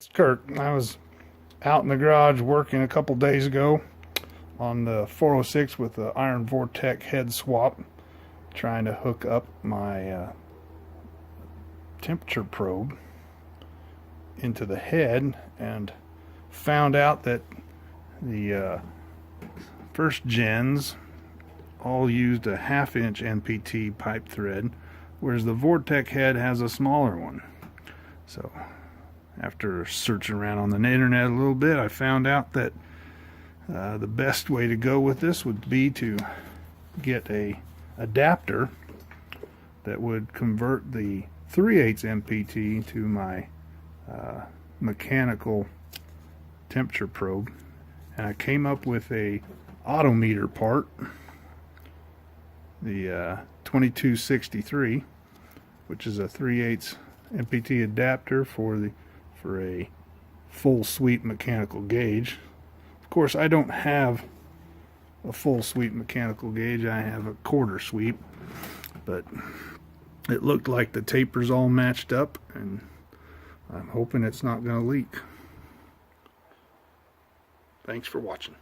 It's Kirk. I was out in the garage working a couple days ago on the 406 with the iron Vortec head swap, trying to hook up my temperature probe into the head, and found out that the first gens all used a 1/2 inch NPT pipe thread, whereas the Vortec head has a smaller one. So after searching around on the internet a little bit, I found out that the best way to go with this would be to get a adapter that would convert the 3/8 NPT to my mechanical temperature probe, and I came up with a autometer part, the 2263, which is a 3/8 NPT adapter for a full sweep mechanical gauge. Of course, I don't have a full sweep mechanical gauge. I have a quarter sweep, but it looked like the tapers all matched up, and I'm hoping it's not going to leak. Thanks for watching.